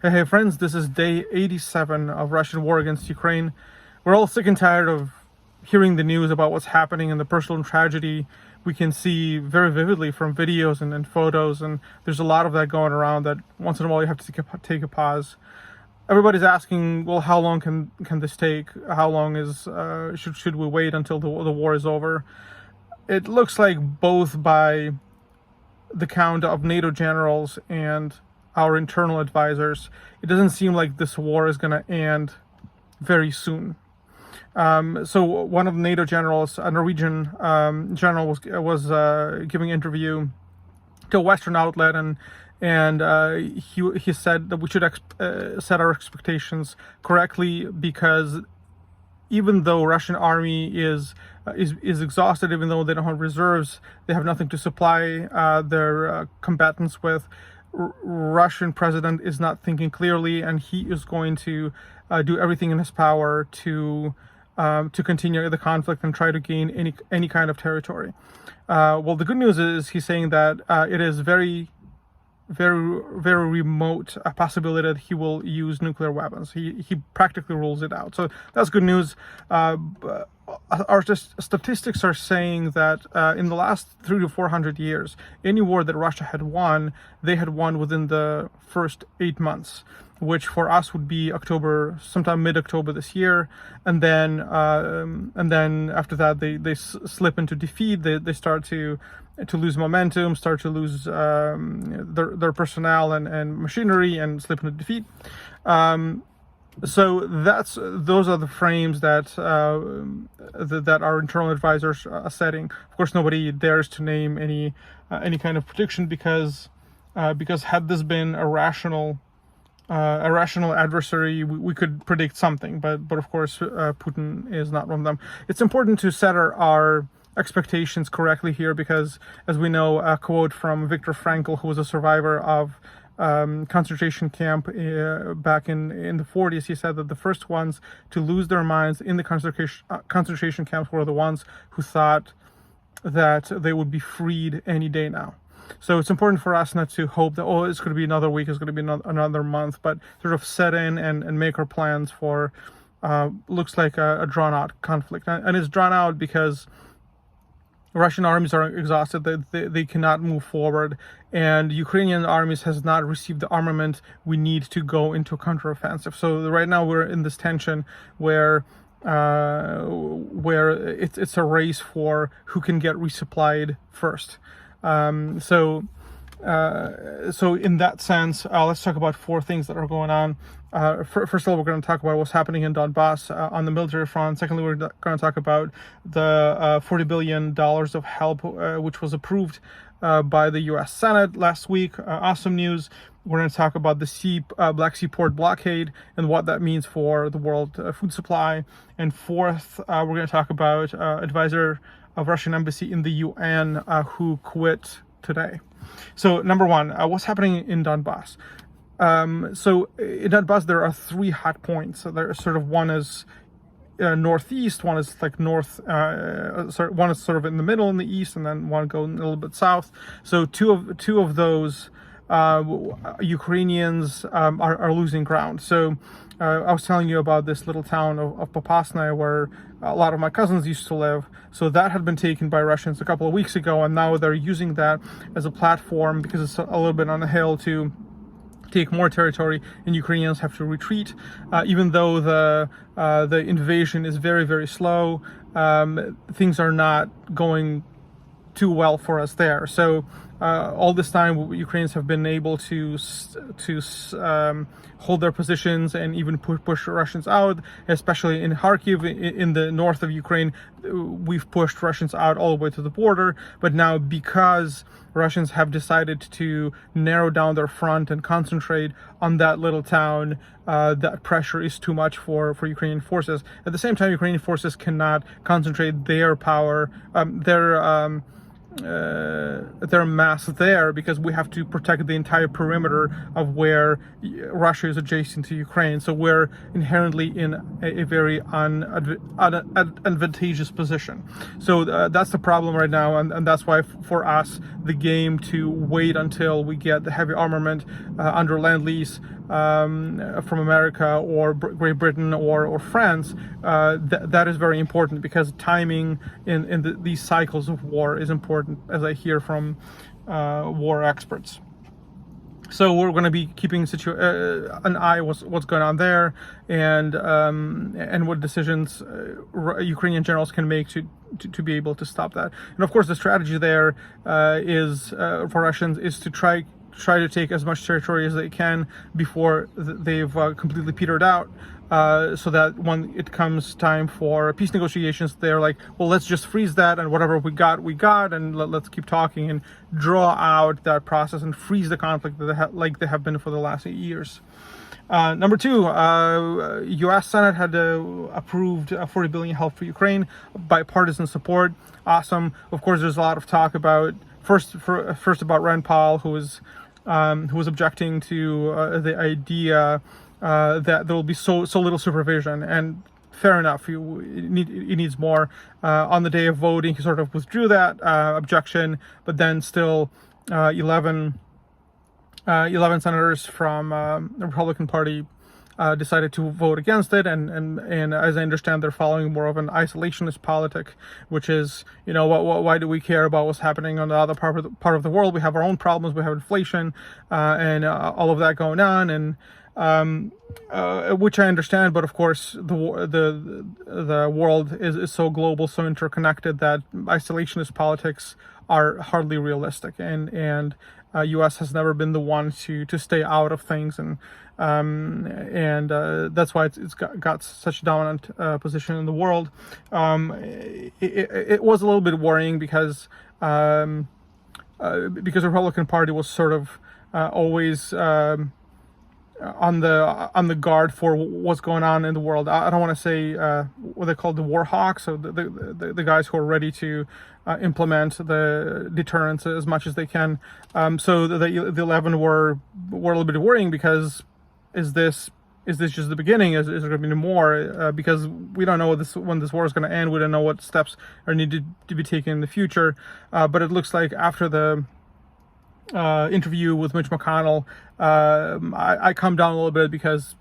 Hey friends, this is day 87 of Russian war against Ukraine. We're all sick and tired of hearing the news about what's happening and the personal tragedy we can see very vividly from videos and photos, and there's a lot of that going around that once in a while you have to take a pause. Everybody's asking, well, how long can this take? How long is should we wait until the war is over? It looks like both by the count of NATO generals and our internal advisors, it doesn't seem like this war is going to end very soon. So one of NATO generals, a Norwegian general, was giving an interview to a Western outlet, and he said that we should set our expectations correctly, because even though Russian army is exhausted, even though they don't have reserves, they have nothing to supply their combatants with. Russian president is not thinking clearly, and he is going to do everything in his power to continue the conflict and try to gain any kind of territory. Well, the good news is he's saying that it is very remote a possibility that he will use nuclear weapons. He practically rules it out. So that's good news. Our statistics are saying that in the last 300 to 400 years, any war that Russia had won, they had won within the first 8 months, which for us would be October, sometime mid-October this year, and then after that they slip into defeat. They start to lose momentum, start to lose their personnel and machinery, and slip into defeat. So those are the frames that that our internal advisors are setting. Of course, nobody dares to name any kind of prediction, because had this been a rational adversary, we could predict something, but of course Putin is not one of them. It's important to set our expectations correctly here, because, as we know, a quote from Viktor Frankl, who was a survivor of concentration camp back in the 40s, he said that the first ones to lose their minds in the concentration camps were the ones who thought that they would be freed any day now. So it's important for us not to hope that, oh, it's going to be another week, it's going to be another month, but sort of set in and make our plans for looks like a drawn out conflict. And it's drawn out because Russian armies are exhausted, they cannot move forward, and Ukrainian armies has not received the armament we need to go into a counteroffensive. So right now we're in this tension where it's a race for who can get resupplied first. So in that sense, let's talk about four things that are going on. First of all, we're going to talk about what's happening in Donbas on the military front. Secondly, we're going to talk about the $40 billion of help, which was approved by the U.S. Senate last week. Awesome news. We're going to talk about the Black Sea port blockade and what that means for the world food supply. And fourth, we're going to talk about advisor of Russian embassy in the UN who quit today. So number one, what's happening in Donbas? So in Donbas, there are three hot points. So there's sort of one is northeast, one is like north, one is sort of in the middle in the east, and then one going a little bit south. So two of those Ukrainians are losing ground. So I was telling you about this little town of Popasnaya, where a lot of my cousins used to live. So that had been taken by Russians a couple of weeks ago, and now they're using that as a platform, because it's a little bit on a hill, to take more territory, and Ukrainians have to retreat. Even though the invasion is very, very slow, things are not going too well for us there. So all this time, Ukrainians have been able to hold their positions and even push Russians out, especially in Kharkiv, in the north of Ukraine. We've pushed Russians out all the way to the border, but now, because Russians have decided to narrow down their front and concentrate on that little town, that pressure is too much for Ukrainian forces. At the same time, Ukrainian forces cannot concentrate their power, their mass there, because we have to protect the entire perimeter of where Russia is adjacent to Ukraine. So we're inherently in a very unadvantageous position. So that's the problem right now, and that's why for us the game to wait until we get the heavy armament under Lend-Lease from America or Great Britain or France, that is very important, because timing in these cycles of war is important, as I hear from war experts. So we're going to be keeping an eye what's going on there, and what decisions Ukrainian generals can make to be able to stop that. And of course, the strategy there is for Russians is to try to take as much territory as they can before they've completely petered out, so that when it comes time for peace negotiations, they're like, well, let's just freeze that, and whatever we got, and let's keep talking and draw out that process and freeze the conflict like they have been for the last 8 years. Number two, U.S. Senate had approved $40 billion help for Ukraine, bipartisan support. Awesome. Of course, there's a lot of talk about first about Rand Paul, who was objecting to the idea that there will be so little supervision, and fair enough, it needs more. On the day of voting, he sort of withdrew that objection, but then still 11 senators from the Republican Party decided to vote against it, and as I understand, they're following more of an isolationist politic, which is, why do we care about what's happening on the other part of the world? We have our own problems. We have inflation and all of that going on, and which I understand. But of course, the world is so global, so interconnected, that isolationist politics are hardly realistic, and U.S. has never been the one to stay out of things, and that's why it's got such a dominant position in the world. It was a little bit worrying because the Republican Party was sort of always on the guard for what's going on in the world. I don't want to say what they call the war hawks, so the guys who are ready to implement the deterrence as much as they can. So the 11 were a little bit worrying, because is this just the beginning? Is there going to be more? Because we don't know when this war is going to end. We don't know what steps are needed to be taken in the future. But it looks like after the interview with Mitch McConnell, I calmed down a little bit, because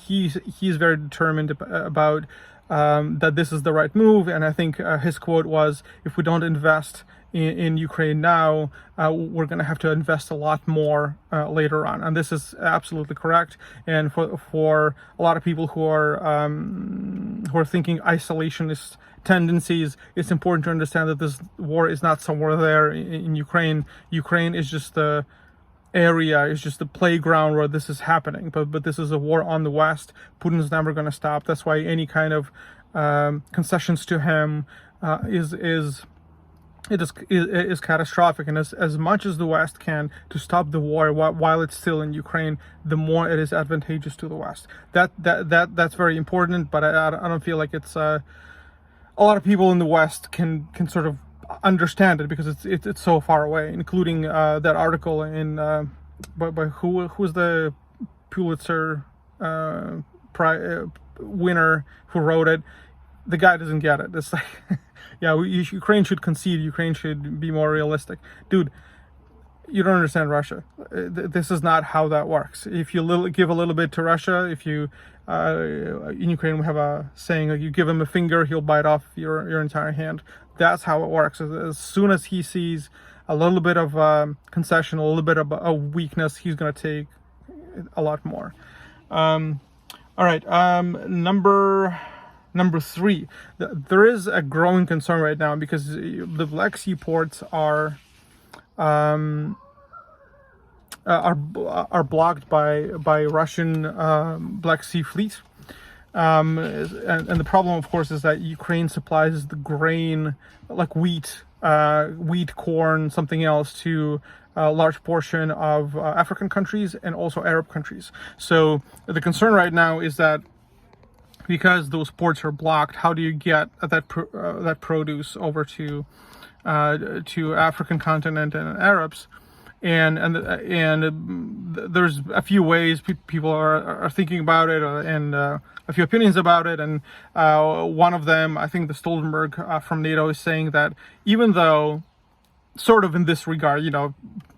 he's very determined about that this is the right move. And I think his quote was, if we don't invest in Ukraine now, we're going to have to invest a lot more later on. And this is absolutely correct. And for a lot of people who are thinking isolationist tendencies, it's important to understand that this war is not somewhere there in Ukraine. Ukraine is just the area, is just the playground where this is happening. But this is a war on the West. Putin's never going to stop. That's why any kind of concessions to him is catastrophic. And as much as the West can to stop the war while it's still in Ukraine, the more it is advantageous to the West. That's very important. But I don't feel like it's a lot of people in the West can sort of understand it, because it's so far away, including that article in by who's the Pulitzer winner who wrote it. The guy doesn't get it. It's like yeah, Ukraine should concede. Ukraine should be more realistic. Dude, you don't understand Russia. This is not how that works. If you give a little bit to Russia, if you in Ukraine we have a saying, like, you give him a finger, he'll bite off your entire hand. That's how it works. As soon as he sees a little bit of concession, a little bit of a weakness, he's going to take a lot more. All right, Number three, there is a growing concern right now, because the Black Sea ports are blocked by Russian Black Sea fleet, and the problem, of course, is that Ukraine supplies the grain, like wheat, corn, something else, to a large portion of African countries and also Arab countries. So the concern right now is that, because those ports are blocked, how do you get that produce over to African continent and Arabs? And there's a few ways people are thinking about it, and a few opinions about it. And one of them, I think the Stoltenberg from NATO, is saying that even though sort of in this regard,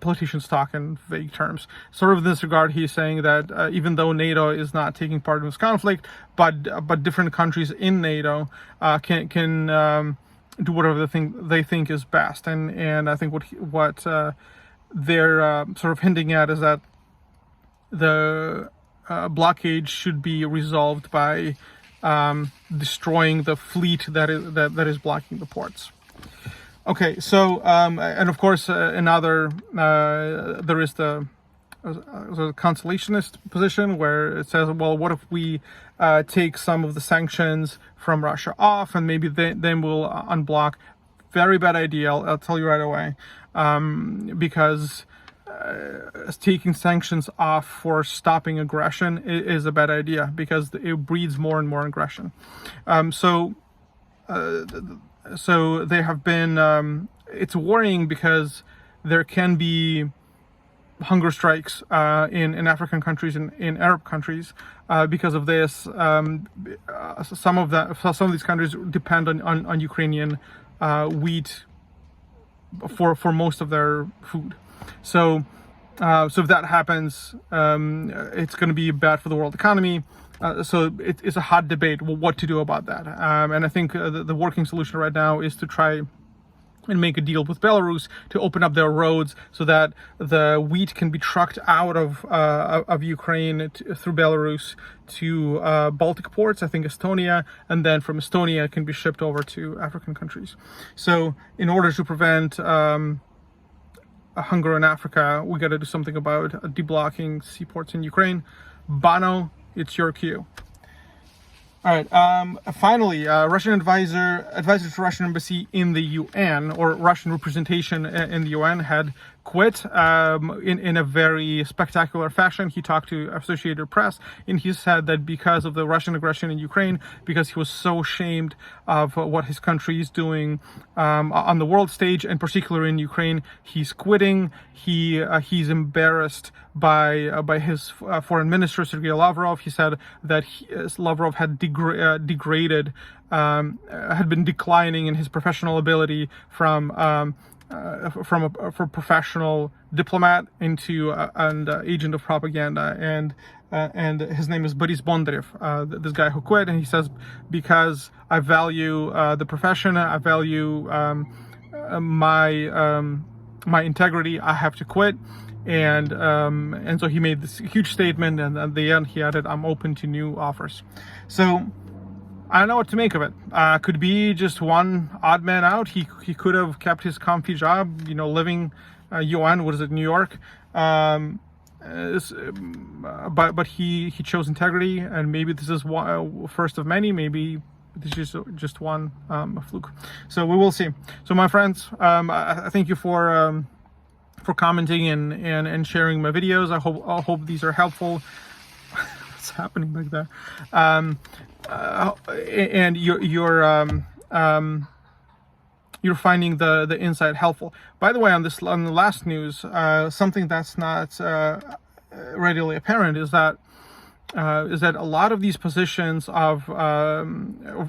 politicians talk in vague terms. Sort of in this regard, he's saying that even though NATO is not taking part in this conflict, but different countries in NATO can do whatever they think is best. And I think what they're sort of hinting at is that the blockade should be resolved by destroying the fleet that is blocking the ports. Okay, so and of course there is the consolationist position where it says, well, what if we take some of the sanctions from Russia off, and maybe then we'll unblock. Very bad idea, I'll tell you right away, because taking sanctions off for stopping aggression is a bad idea, because it breeds more and more aggression. So they have been, it's worrying because there can be hunger strikes in African countries and in Arab countries because of this. Some of these countries depend on Ukrainian wheat for most of their food. So if that happens, it's going to be bad for the world economy. So it's a hot debate what to do about that. And I think the working solution right now is to try and make a deal with Belarus to open up their roads so that the wheat can be trucked out of Ukraine through Belarus to Baltic ports, I think Estonia, and then from Estonia it can be shipped over to African countries. So in order to prevent hunger in Africa, we got to do something about deblocking seaports in Ukraine. Bono, it's your cue. All right. Finally, Russian advisor to Russian embassy in the UN, or Russian representation in the UN, had quit in a very spectacular fashion. He talked to Associated Press, and he said that because of the Russian aggression in Ukraine, because he was so ashamed of what his country is doing on the world stage, and particularly in Ukraine, he's quitting. He's embarrassed by his foreign minister, Sergei Lavrov. He said that Lavrov had degraded, had been declining in his professional ability from a professional diplomat into an agent of propaganda, and his name is Boris Bondarev, this guy who quit. And he says, because I value the profession, I value my integrity, I have to quit. And so he made this huge statement, and at the end he added, I'm open to new offers. So I don't know what to make of it. Could be just one odd man out. He could have kept his comfy job, living UN, what is it, New York? But he chose integrity, and maybe this is first of many. Maybe this is just one fluke. So we will see. So my friends, I thank you for commenting and sharing my videos. I hope these are helpful. What's happening back there? And you're finding the insight helpful. By the way, on the last news, something that's not readily apparent is that a lot of these positions of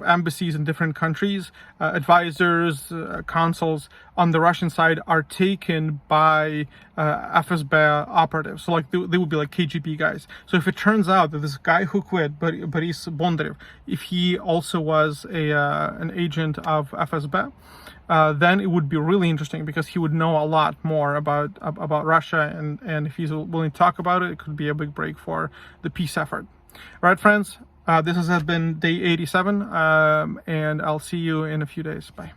embassies in different countries, advisors, consuls on the Russian side are taken by FSB operatives. So they would be like KGB guys. So if it turns out that this guy who quit, Boris Bondarev, if he also was an agent of FSB, then it would be really interesting, because he would know a lot more about Russia, and if he's willing to talk about it, it could be a big break for the peace effort. All right, friends, this has been day 87, and I'll see you in a few days. Bye.